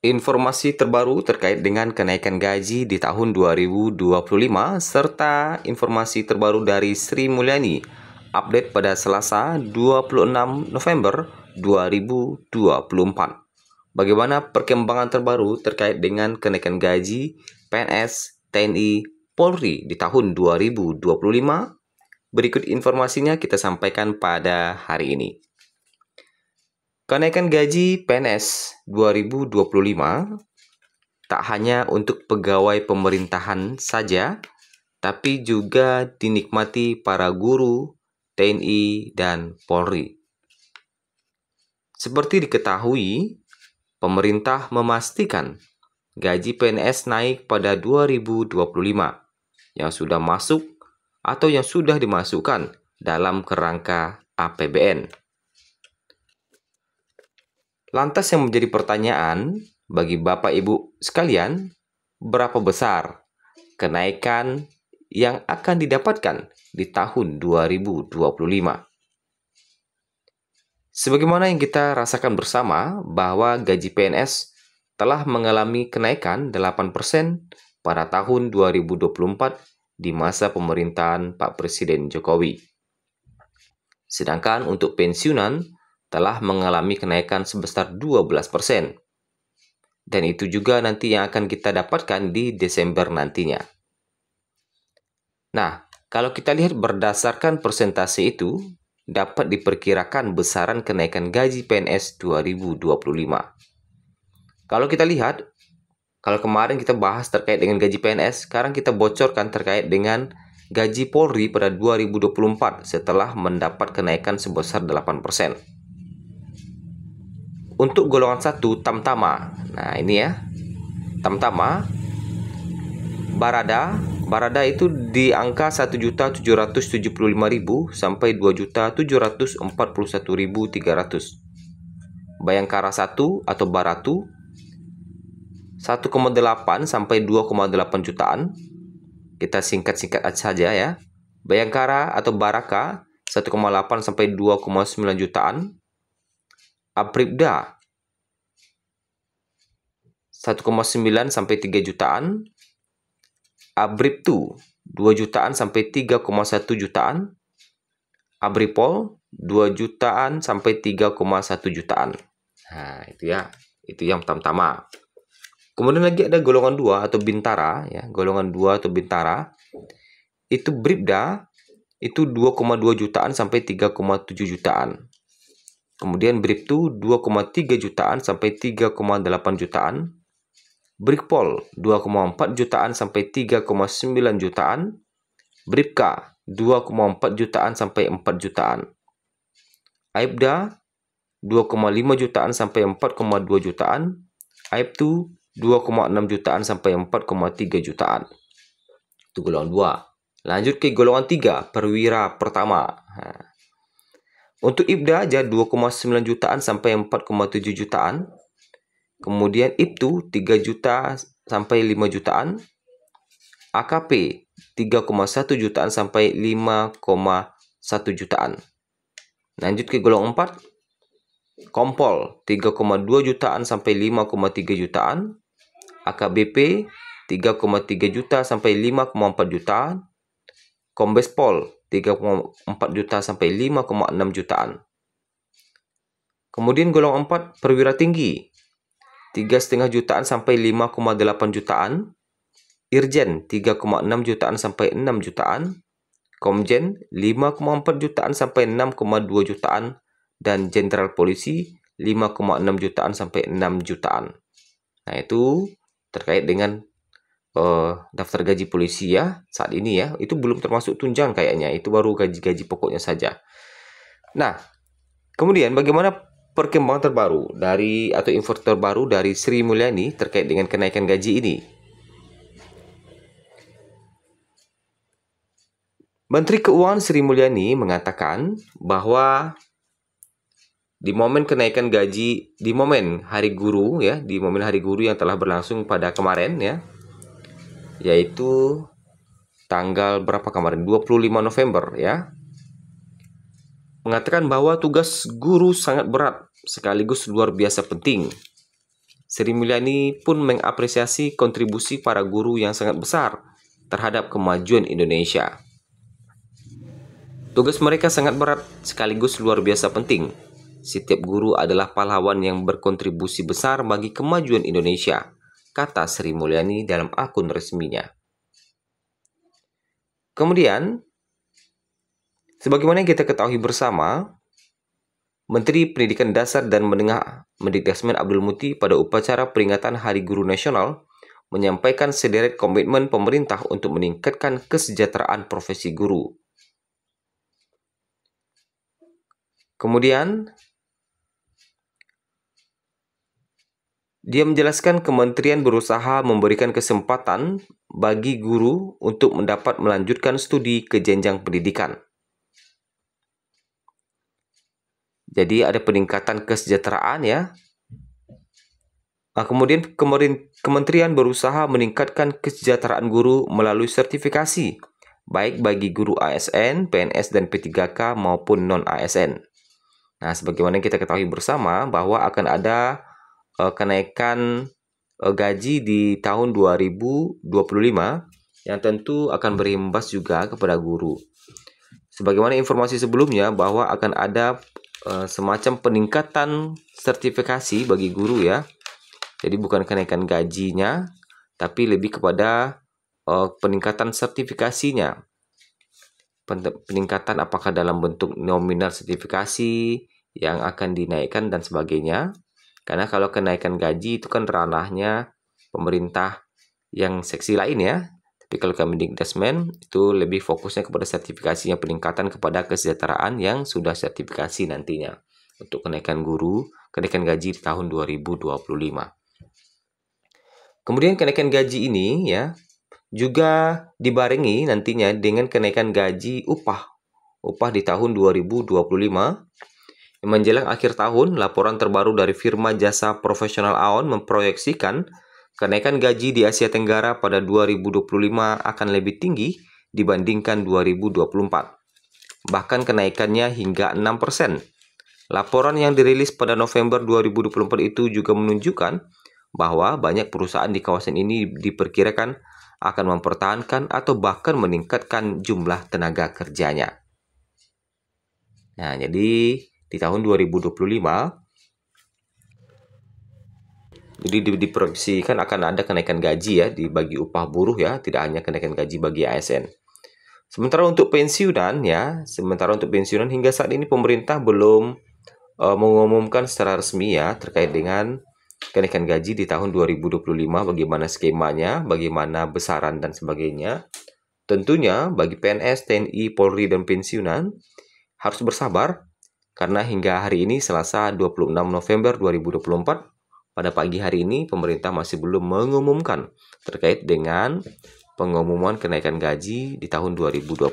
Informasi terbaru terkait dengan kenaikan gaji di tahun 2025 serta informasi terbaru dari Sri Mulyani update pada Selasa 26 November 2024. Bagaimana perkembangan terbaru terkait dengan kenaikan gaji PNS, TNI, Polri di tahun 2025? Berikut informasinya kita sampaikan pada hari ini. Kenaikan gaji PNS 2025 tak hanya untuk pegawai pemerintahan saja, tapi juga dinikmati para guru, TNI, dan Polri. Seperti diketahui, pemerintah memastikan gaji PNS naik pada 2025 yang sudah masuk atau yang sudah dimasukkan dalam kerangka APBN. Lantas yang menjadi pertanyaan bagi Bapak Ibu sekalian, berapa besar kenaikan yang akan didapatkan di tahun 2025? Sebagaimana yang kita rasakan bersama bahwa gaji PNS telah mengalami kenaikan 8% pada tahun 2024 di masa pemerintahan Pak Presiden Jokowi. Sedangkan untuk pensiunan telah mengalami kenaikan sebesar 12%. Dan itu juga nanti yang akan kita dapatkan di Desember nantinya. Nah, kalau kita lihat berdasarkan persentase itu, dapat diperkirakan besaran kenaikan gaji PNS 2025. Kalau kita lihat, kalau kemarin kita bahas terkait dengan gaji PNS, sekarang kita bocorkan terkait dengan gaji Polri pada 2024 setelah mendapat kenaikan sebesar 8%. Untuk golongan 1 Tamtama. Nah, ini ya. Tamtama Barada itu di angka 1.775.000 sampai 2.741.300. Bayangkara 1 atau Baratu 1,8 sampai 2,8 jutaan. Kita singkat-singkat saja ya. Bayangkara atau Baraka 1,8 sampai 2,9 jutaan. Apribda 1,9 sampai 3 jutaan. Abribtu 2 jutaan sampai 3,1 jutaan. Abripol 2 jutaan sampai 3,1 jutaan. Nah, itu ya. Itu yang pertama. Kemudian lagi ada golongan 2 atau Bintara ya. Golongan 2 atau Bintara itu Bribda itu 2,2 jutaan sampai 3,7 jutaan. Kemudian Bribtu 2,3 jutaan sampai 3,8 jutaan. Brikpol 2,4 jutaan sampai 3,9 jutaan. Bripka 2,4 jutaan sampai 4 jutaan. Aibda 2,5 jutaan sampai 4,2 jutaan. Aibtu 2,6 jutaan sampai 4,3 jutaan. Itu golongan 2. Lanjut ke golongan 3, perwira pertama. Nah, untuk Ibda aja 2,9 jutaan sampai 4,7 jutaan. Kemudian Ibtu 3 juta sampai 5 jutaan. AKP 3,1 jutaan sampai 5,1 jutaan. Lanjut ke golongan 4. Kompol 3,2 jutaan sampai 5,3 jutaan. AKBP 3,3 juta sampai 5,4 jutaan. Kombespol 3,4 juta sampai 5,6 jutaan. Kemudian golongan 4 perwira tinggi 3,5 jutaan sampai 5,8 jutaan. Irjen 3,6 jutaan sampai 6 jutaan. Komjen 5,4 jutaan sampai 6,2 jutaan. Dan Jenderal Polisi 5,6 jutaan sampai 6 jutaan. Nah, itu terkait dengan daftar gaji polisi ya saat ini ya. Itu belum termasuk tunjang kayaknya. Itu baru gaji-gaji pokoknya saja. Nah, kemudian bagaimana perkembangan terbaru dari atau info terbaru dari Sri Mulyani terkait dengan kenaikan gaji ini? Menteri Keuangan Sri Mulyani mengatakan bahwa di momen kenaikan gaji, di momen Hari Guru ya, di momen Hari Guru yang telah berlangsung pada kemarin ya, yaitu tanggal berapa kemarin? 25 November ya. Mengatakan bahwa tugas guru sangat berat sekaligus luar biasa penting. Sri Mulyani pun mengapresiasi kontribusi para guru yang sangat besar terhadap kemajuan Indonesia. Tugas mereka sangat berat sekaligus luar biasa penting. Setiap guru adalah pahlawan yang berkontribusi besar bagi kemajuan Indonesia, kata Sri Mulyani dalam akun resminya. Kemudian, sebagaimana yang kita ketahui bersama, Menteri Pendidikan Dasar dan Menengah Mendikdasmen Abdul Muti pada upacara peringatan Hari Guru Nasional menyampaikan sederet komitmen pemerintah untuk meningkatkan kesejahteraan profesi guru. Kemudian, dia menjelaskan kementerian berusaha memberikan kesempatan bagi guru untuk mendapat melanjutkan studi ke jenjang pendidikan. Jadi ada peningkatan kesejahteraan ya. Kemudian kementerian berusaha meningkatkan kesejahteraan guru melalui sertifikasi, baik bagi guru ASN, PNS, dan P3K maupun non-ASN. Nah, sebagaimana kita ketahui bersama bahwa akan ada kenaikan gaji di tahun 2025 yang tentu akan berimbas juga kepada guru. Sebagaimana informasi sebelumnya bahwa akan ada semacam peningkatan sertifikasi bagi guru ya. Jadi bukan kenaikan gajinya, tapi lebih kepada peningkatan sertifikasinya. Peningkatan apakah dalam bentuk nominal sertifikasi yang akan dinaikkan dan sebagainya. Karena kalau kenaikan gaji itu kan ranahnya pemerintah yang seksi lain ya. Tapi kalau Kemendikdasmen itu lebih fokusnya kepada sertifikasinya, peningkatan kepada kesejahteraan yang sudah sertifikasi nantinya untuk kenaikan gaji di tahun 2025. Kemudian kenaikan gaji ini ya juga dibarengi nantinya dengan kenaikan gaji upah di tahun 2025. Menjelang akhir tahun, laporan terbaru dari firma jasa profesional Aon memproyeksikan kenaikan gaji di Asia Tenggara pada 2025 akan lebih tinggi dibandingkan 2024. Bahkan kenaikannya hingga 6%. Laporan yang dirilis pada November 2024 itu juga menunjukkan bahwa banyak perusahaan di kawasan ini diperkirakan akan mempertahankan atau bahkan meningkatkan jumlah tenaga kerjanya. Nah, jadi di tahun 2025 jadi diproyeksikan akan ada kenaikan gaji ya bagi upah buruh ya, tidak hanya kenaikan gaji bagi ASN. Sementara untuk pensiunan hingga saat ini pemerintah belum mengumumkan secara resmi ya terkait dengan kenaikan gaji di tahun 2025, bagaimana skemanya, bagaimana besaran dan sebagainya. Tentunya bagi PNS, TNI, Polri, dan pensiunan harus bersabar karena hingga hari ini Selasa 26 November 2024 pada pagi hari ini pemerintah masih belum mengumumkan terkait dengan pengumuman kenaikan gaji di tahun 2025.